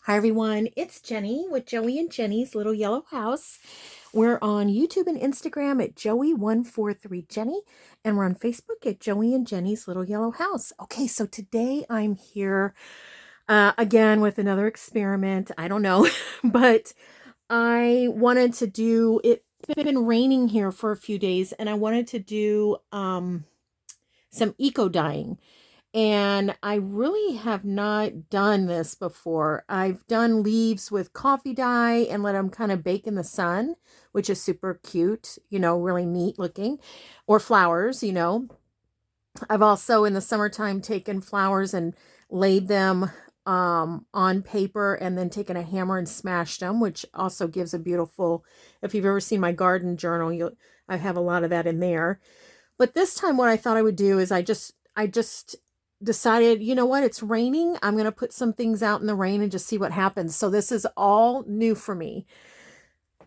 Hi everyone, it's Jenny with Joey and Jenny's Little Yellow House. We're on YouTube and Instagram at Joey143Jenny, and we're on Facebook at Joey and Jenny's Little Yellow House. Okay, so today I'm here again with another experiment. I don't know, but I wanted to do it. It's been raining here for a few days, and I wanted to do some eco dyeing. And I really have not done this before. I've done leaves with coffee dye and let them kind of bake in the sun, which is super cute, really neat looking. Or flowers. I've also in the summertime taken flowers and laid them on paper and then taken a hammer and smashed them, which also gives a beautiful, if you've ever seen my garden journal, I have a lot of that in there. But this time what I thought I would do is I just decided, you know what, it's raining. I'm going to put some things out in the rain and just see what happens. So this is all new for me.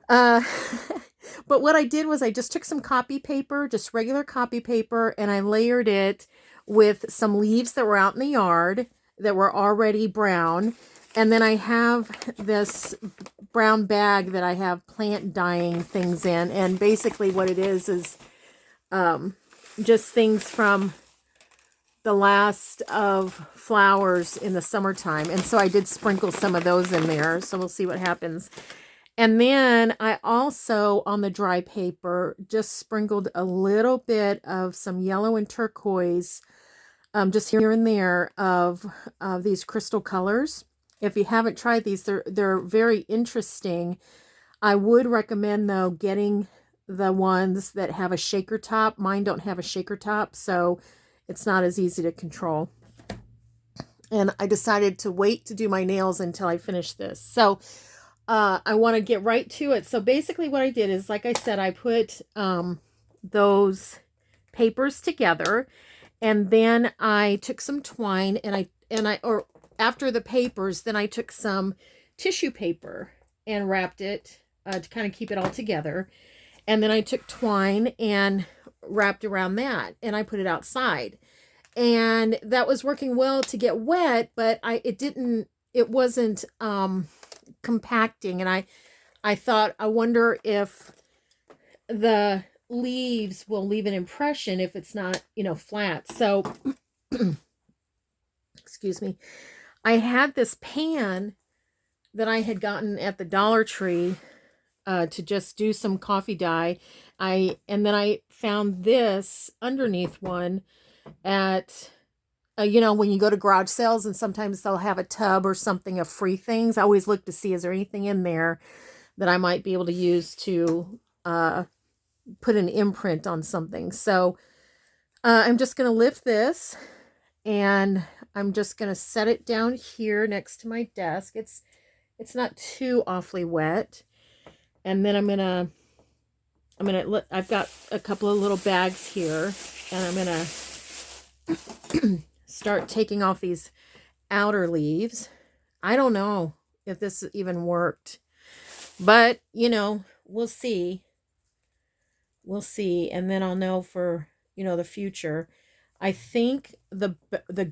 But what I did was I just took some copy paper, just regular copy paper, and I layered it with some leaves that were out in the yard that were already brown. And then I have this brown bag that I have plant dyeing things in. And basically what it is just things from the last of flowers in the summertime. And so I did sprinkle some of those in there. So we'll see what happens. And then I also, on the dry paper, just sprinkled a little bit of some yellow and turquoise, just here and there of these crystal colors. If you haven't tried these, they're very interesting. I would recommend, though, getting the ones that have a shaker top. Mine don't have a shaker top, so it's not as easy to control. And I decided to wait to do my nails until I finish this. So I want to get right to it. So basically what I did is, like I said, I put those papers together, and then I took some twine or after the papers, then I took some tissue paper and wrapped it to kind of keep it all together. And then I took twine and wrapped around that, and I put it outside, and that was working well to get wet, but it wasn't compacting. And I thought, I wonder if the leaves will leave an impression if it's not flat. So excuse me, I had this pan that I had gotten at the Dollar Tree to just do some coffee dye. And then I found this underneath one at, when you go to garage sales, and sometimes they'll have a tub or something of free things. I always look to see, is there anything in there that I might be able to use to put an imprint on something. So I'm just going to lift this, and I'm just going to set it down here next to my desk. It's not too awfully wet. And then I've got a couple of little bags here, and I'm going to start taking off these outer leaves. I don't know if this even worked, but we'll see. We'll see. And then I'll know for, the future. I think the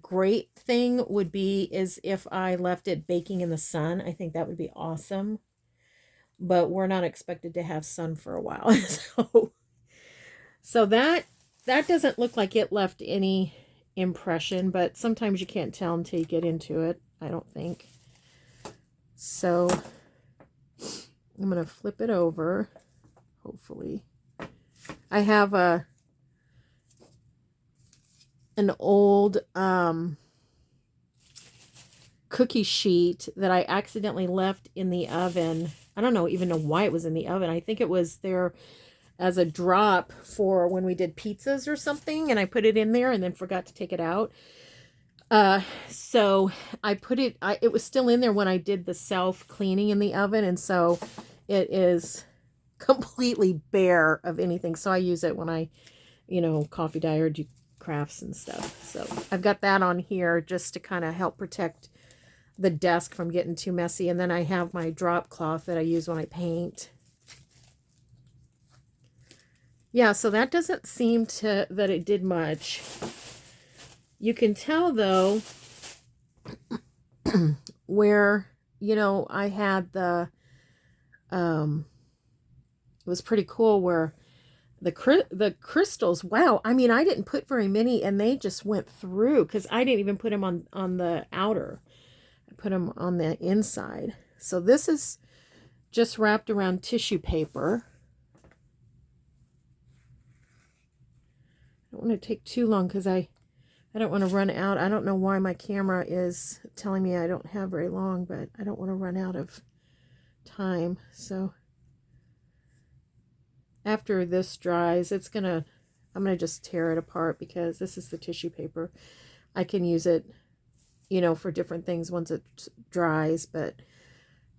great thing would be is if I left it baking in the sun. I think that would be awesome. But we're not expected to have sun for a while. So that doesn't look like it left any impression, but sometimes you can't tell until you get into it, I don't think. So I'm going to flip it over, hopefully. I have an old cookie sheet that I accidentally left in the oven. I don't even know why it was in the oven. I think it was there as a drop for when we did pizzas or something, and I put it in there and then forgot to take it out. So I put it, it was still in there when I did the self-cleaning in the oven, and so it is completely bare of anything. So I use it when I, coffee dye or do crafts and stuff. So I've got that on here just to kind of help protect the desk from getting too messy. And then I have my drop cloth that I use when I paint. Yeah, so that doesn't seem that it did much. You can tell, though, where you know, I had it was pretty cool where the crystals, wow, I mean, I didn't put very many and they just went through because I didn't even put them on the outer. I put them on the inside. So this is just wrapped around tissue paper. I don't want to take too long because I don't want to run out. I don't know why my camera is telling me I don't have very long, but I don't want to run out of time. So after this dries, I'm gonna just tear it apart because this is the tissue paper. I can use it, you know, for different things once it dries, but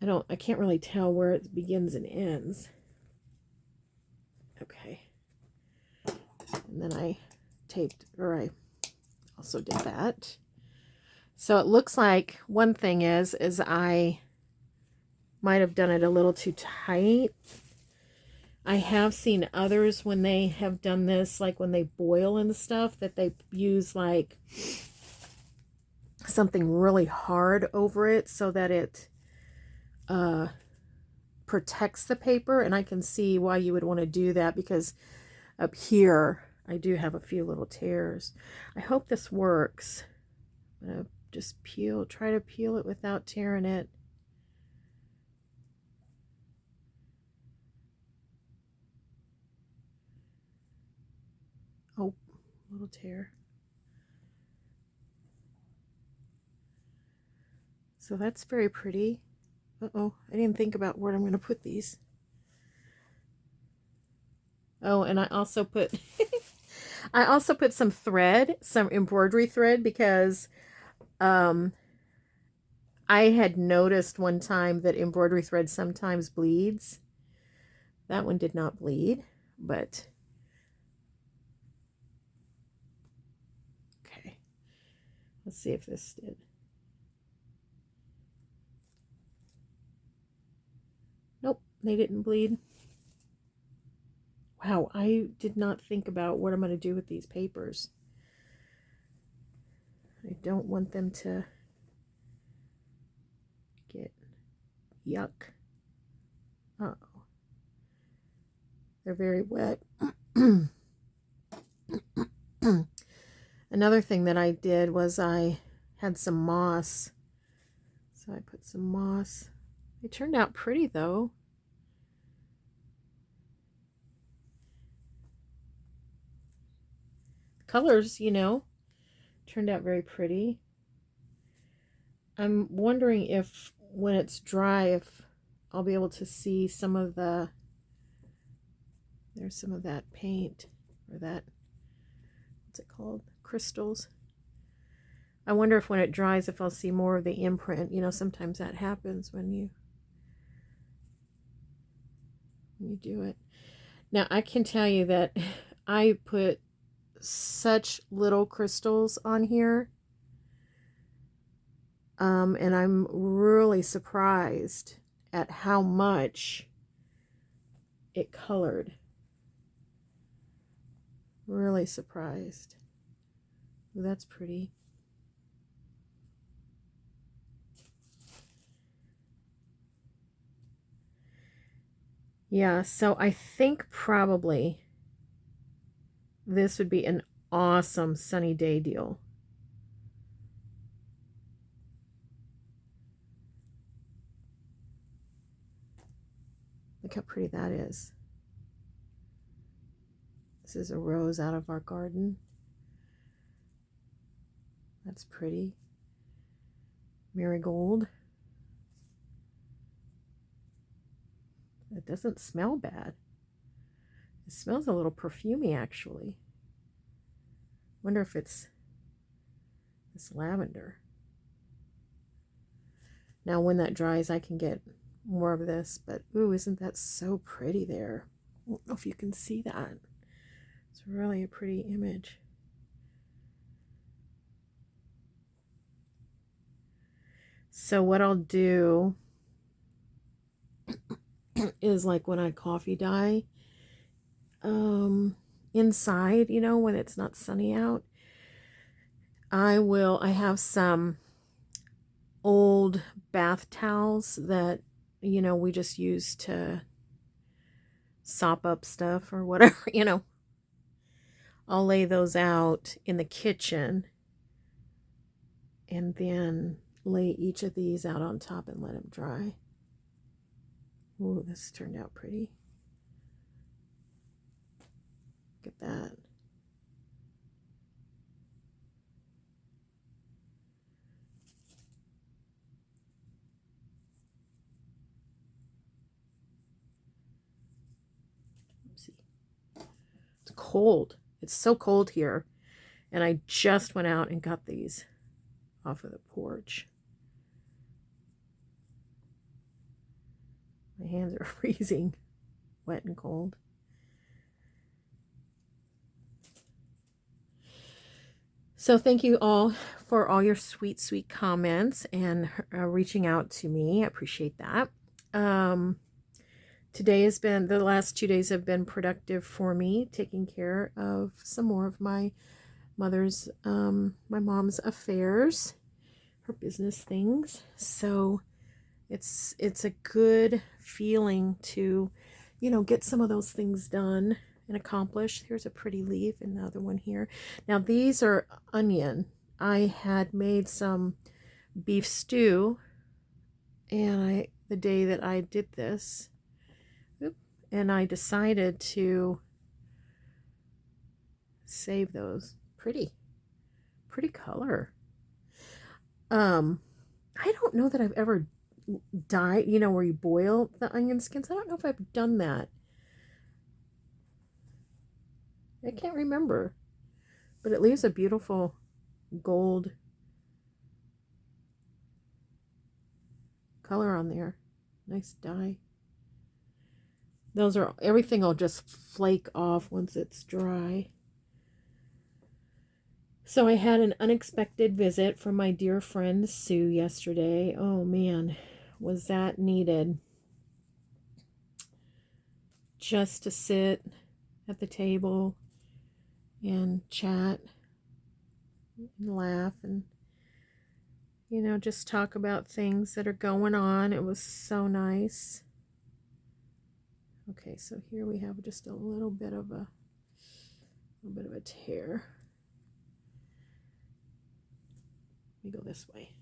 I can't really tell where it begins and ends. Okay. And then I I also did that. So it looks like one thing is I might have done it a little too tight. I have seen others when they have done this, like when they boil and stuff, that they use like something really hard over it so that it protects the paper. And I can see why you would want to do that because up here I do have a few little tears. I hope this works. I'm going to just try to peel it without tearing it. Oh, little tear. So that's very pretty. Uh-oh, I didn't think about where I'm going to put these. Oh, and I also put I also put some thread, some embroidery thread, because I had noticed one time that embroidery thread sometimes bleeds. That one did not bleed, but okay. Let's see if this did. Nope, they didn't bleed. Wow, I did not think about what I'm going to do with these papers. I don't want them to get yuck. Uh-oh. They're very wet. Another thing that I did was I had some moss. So I put some moss. They turned out pretty though. Colors, you know, turned out very pretty. I'm wondering if when it's dry, if I'll be able to see some of there's some of that paint or that, what's it called? Crystals. I wonder if when it dries, if I'll see more of the imprint. You know, sometimes that happens when you do it. Now, I can tell you that I put such little crystals on here. And I'm really surprised at how much it colored. Really surprised. Ooh, that's pretty. Yeah, so I think probably this would be an awesome sunny day deal. Look how pretty that is. This is a rose out of our garden. That's pretty. Marigold. It doesn't smell bad. It smells a little perfumey, actually. Wonder if it's this lavender. Now, when that dries, I can get more of this, but ooh, isn't that so pretty there? I don't know if you can see that. It's really a pretty image. So what I'll do is like when I coffee dye inside, you know, when it's not sunny out, I have some old bath towels that, you know, we just use to sop up stuff or whatever, you know. I'll lay those out in the kitchen and then lay each of these out on top and let them dry. Ooh, this turned out pretty. Look at that. Oopsie. It's cold. It's so cold here. And I just went out and got these off of the porch. My hands are freezing, wet and cold. So thank you all for all your sweet, sweet comments and reaching out to me. I appreciate that. Today has been, the last 2 days have been productive for me, taking care of some more of my mother's, my mom's affairs, her business things. So it's a good feeling to, you know, get some of those things done and accomplished. Here's a pretty leaf, another one here. Now these are onion. I had made some beef stew, and the day that I did this, and I decided to save those. Pretty color. I don't know that I've ever dyed, you know, where you boil the onion skins. I don't know if I've done that. I can't remember, but it leaves a beautiful gold color on there. Nice dye. Those are, everything will just flake off once it's dry. So I had an unexpected visit from my dear friend Sue yesterday. Oh man, was that needed. Just to sit at the table and chat and laugh and, you know, just talk about things that are going on. It was so nice. Okay, so here we have just a little bit of a tear. Let me go this way.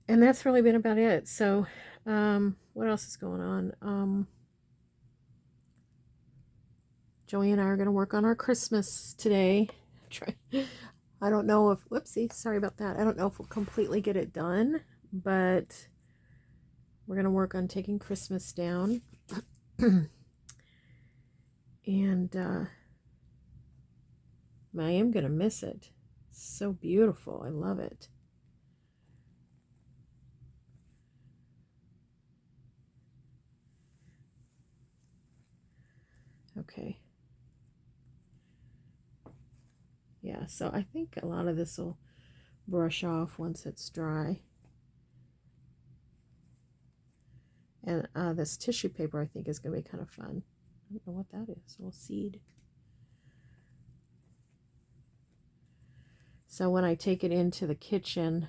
And that's really been about it. So, what else is going on? Joey and I are going to work on our Christmas today. I don't know if, whoopsie, sorry about that. I don't know if we'll completely get it done, but we're going to work on taking Christmas down. And I am going to miss it. It's so beautiful. I love it. Okay. Yeah, so I think a lot of this will brush off once it's dry. And this tissue paper, I think, is going to be kind of fun. I don't know what that is. A little seed. So when I take it into the kitchen,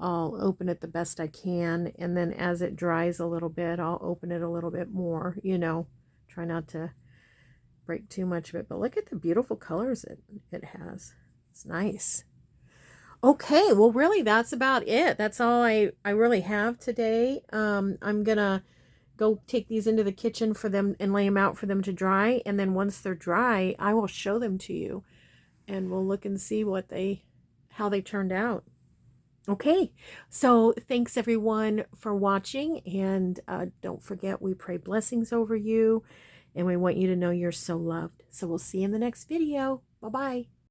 I'll open it the best I can. And then as it dries a little bit, I'll open it a little bit more. You know, try not to break too much of it. But look at the beautiful colors it has. It's nice. Okay, well, really, that's about it. That's all I really have today. I'm going to go take these into the kitchen for them and lay them out for them to dry. And then once they're dry, I will show them to you. And we'll look and see how they turned out. Okay, so thanks everyone for watching. And don't forget, we pray blessings over you. And we want you to know you're so loved. So we'll see you in the next video. Bye-bye.